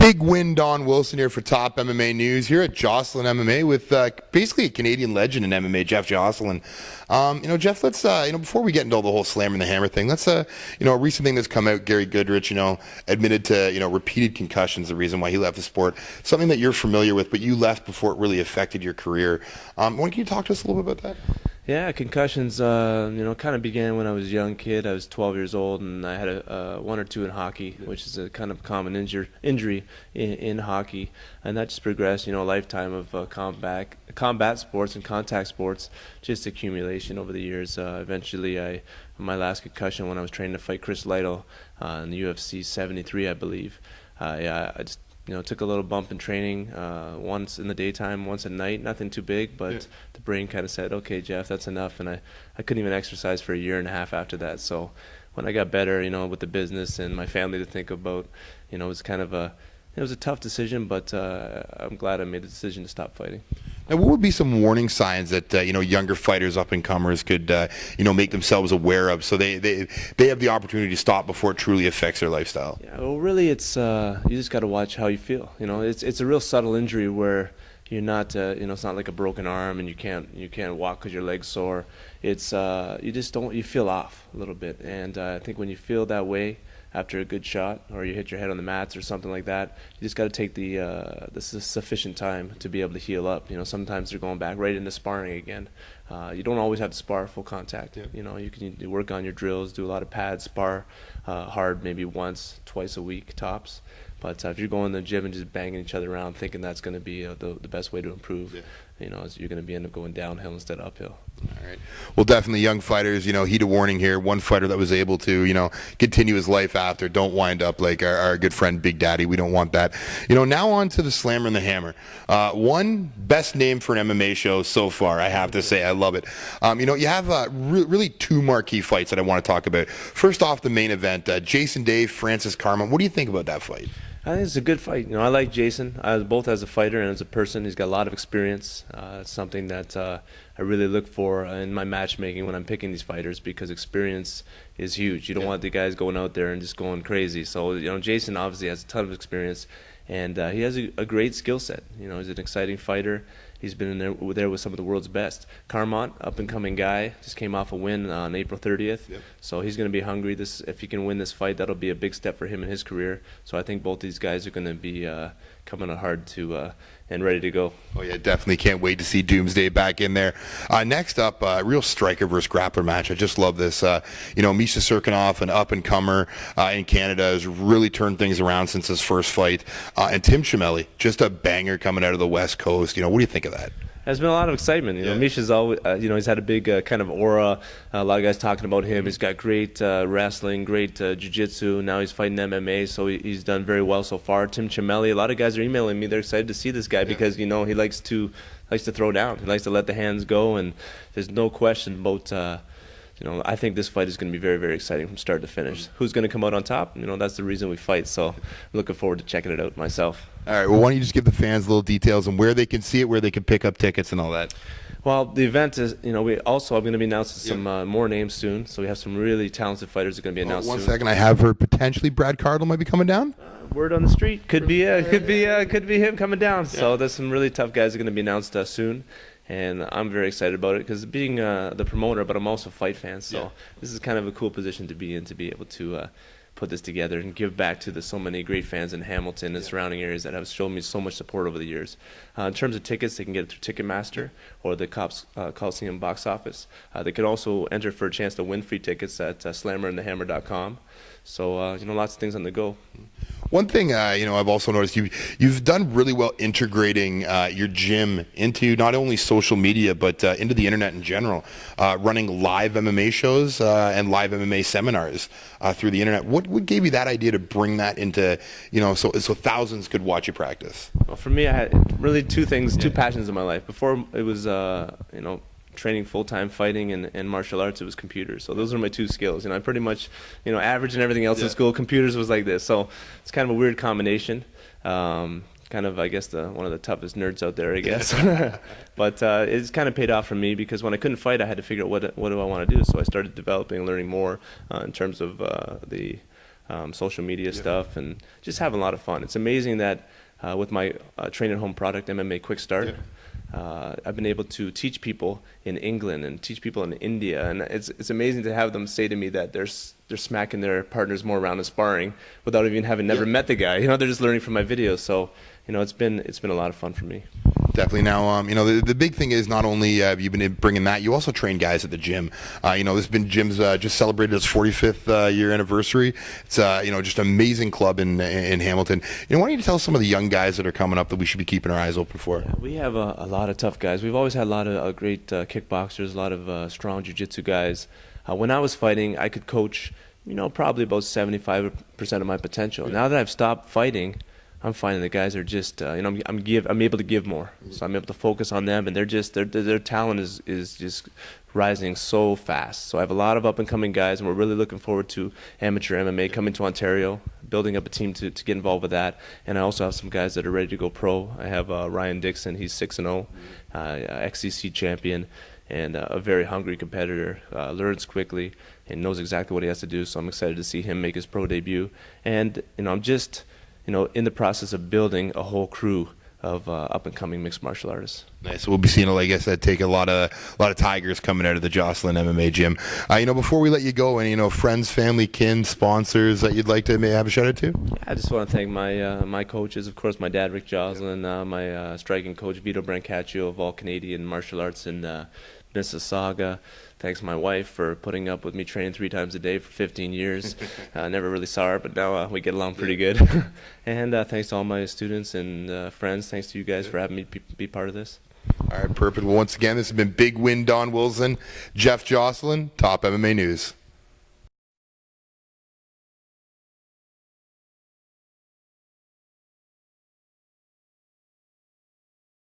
Big win, Don Wilson here for Top MMA News here at Joslin MMA with basically a Canadian legend in MMA, Jeff Joslin. Jeff, let's before we get into all the whole slammer and the hammer thing, let's a recent thing that's come out. Gary Goodrich, admitted to repeated concussions, the reason why he left the sport. Something that you're familiar with, but you left before it really affected your career. Can you talk to us a little bit about that? Yeah, concussions, kind of began when I was a young kid. I was 12 years old, and I had a one or two in hockey, which is a kind of common injury in hockey. And that just progressed, a lifetime of combat sports and contact sports, just accumulation over the years. Eventually, my last concussion when I was training to fight Chris Lytle in the UFC 73, I believe. I just took a little bump in training, once in the daytime, once at night, nothing too big, but the brain kind of said, okay, Jeff, that's enough, and I couldn't even exercise for a year and a half after that. So when I got better, with the business and my family to think about, it was kind of it was a tough decision, but I'm glad I made the decision to stop fighting. Now, what would be some warning signs that younger fighters, up-and-comers could make themselves aware of, so they have the opportunity to stop before it truly affects their lifestyle? Yeah, well, really, it's you just got to watch how you feel. It's a real subtle injury where you're not, it's not like a broken arm and you can't walk because your leg's sore. It's you feel off a little bit, and I think when you feel that way after a good shot, or you hit your head on the mats or something like that, you just got to take the sufficient time to be able to heal up. Sometimes they're going back right into sparring again. You don't always have to spar full contact. Yeah. You can work on your drills, do a lot of pads, spar hard maybe once, twice a week tops. But if you're going to the gym and just banging each other around thinking that's going to be the best way to improve, you're going to end up going downhill instead of uphill. All right. Well, definitely young fighters, heed a warning here. One fighter that was able to, continue his life after, don't wind up like our good friend Big Daddy. We don't want that. Now on to the Slammer and the Hammer. One best name for an MMA show so far, I have to say. I love it. You have really two marquee fights that I want to talk about. First off, the main event, Jason Day, Francis Carmon. What do you think about that fight? I think it's a good fight. I like Jason, both as a fighter and as a person. He's got a lot of experience. It's something that I really look for in my matchmaking when I'm picking these fighters, because experience is huge. You don't want the guys going out there and just going crazy. So, Jason obviously has a ton of experience, and he has a great skill set. He's an exciting fighter. He's been there with some of the world's best. Carmont, up-and-coming guy, just came off a win on April 30th. Yep. So he's going to be hungry. If he can win this fight, that'll be a big step for him in his career. So I think both these guys are going to be coming hard and ready to go. Oh yeah, definitely can't wait to see Doomsday back in there. Next up, real striker versus grappler match. I just love this. Misha Serkinov, an up-and-comer in Canada, has really turned things around since his first fight. And Tim Chimelli, just a banger coming out of the West Coast. What do you think of that? There's been a lot of excitement. Misha's always, he's had a big kind of aura. A lot of guys talking about him. He's got great wrestling, great jiu-jitsu. Now he's fighting MMA, so he's done very well so far. Tim Chimelli, a lot of guys are emailing me. They're excited to see this guy because he likes to throw down. He likes to let the hands go, and there's no question about. I think this fight is going to be very, very exciting from start to finish. Who's going to come out on top? That's the reason we fight. So I'm looking forward to checking it out myself. All right. Well, why don't you just give the fans little details on where they can see it, where they can pick up tickets and all that? Well, the event is, I'm going to be announcing some more names soon. So we have some really talented fighters that are going to be announced soon. One second. I have heard potentially Brad Cardle might be coming down. Word on the street. Could be him coming down. Yeah. So there's some really tough guys that are going to be announced soon. And I'm very excited about it because being the promoter, but I'm also a fight fan, so this is kind of a cool position to be in, to be able to put this together and give back to so many great fans in Hamilton and surrounding areas that have shown me so much support over the years. In terms of tickets, they can get it through Ticketmaster or the Coliseum box office. They can also enter for a chance to win free tickets at slammerandthehammer.com. So, lots of things on the go. One thing, I've also noticed you've done really well integrating your gym into not only social media but into the internet in general, running live MMA shows and live MMA seminars through the internet. What gave you that idea to bring that into, so thousands could watch you practice? Well, for me, I had really two passions in my life. Before it was, training full-time fighting and martial arts, it was computers. So those are my two skills. I pretty much, average and everything else in school, computers was like this. So it's kind of a weird combination. Kind of, I guess, one of the toughest nerds out there, I guess. But it's kind of paid off for me because when I couldn't fight, I had to figure out what do I want to do. So I started developing and learning more in terms of the social media stuff, and just having a lot of fun. It's amazing that with my train at home product, MMA Quick Start, I've been able to teach people in England and teach people in India, and it's amazing to have them say to me that they're smacking their partners more around and sparring without even having never met the guy. They're just learning from my videos. So it's been a lot of fun for me. Definitely. Now, the big thing is not only have you been bringing that, you also train guys at the gym. This has been Jim's just celebrated its 45th year anniversary. It's just an amazing club in Hamilton. Why don't you tell some of the young guys that are coming up that we should be keeping our eyes open for? Yeah, we have a lot of tough guys. We've always had a lot of great kickboxers, a lot of strong jiu-jitsu guys. When I was fighting, I could coach, probably about 75% of my potential. Now that I've stopped fighting, I'm finding the guys are just, I'm able to give more, so I'm able to focus on them, and their talent is just rising so fast. So I have a lot of up and coming guys, and we're really looking forward to amateur MMA coming to Ontario, building up a team to get involved with that. And I also have some guys that are ready to go pro. I have Ryan Dixon, he's 6-0, XCC champion, and a very hungry competitor, learns quickly and knows exactly what he has to do. So I'm excited to see him make his pro debut. And I'm just in the process of building a whole crew of up-and-coming mixed martial artists. Nice. We'll be seeing, like I said, take a lot of tigers coming out of the Joslin MMA gym. Before we let you go, any friends, family, kin, sponsors that you'd like to have a shout out to? Yeah, I just want to thank my coaches, of course, my dad, Rick Joslin, my striking coach, Vito Brancaccio of all Canadian martial arts in Mississauga. Thanks my wife for putting up with me training 3 times a day for 15 years. Never really saw her, but now we get along pretty good. And thanks to all my students and friends. Thanks to you guys for having me be part of this. All right, perfect. Well, once again, this has been Big Win Don Wilson, Jeff Joslin, Top MMA News.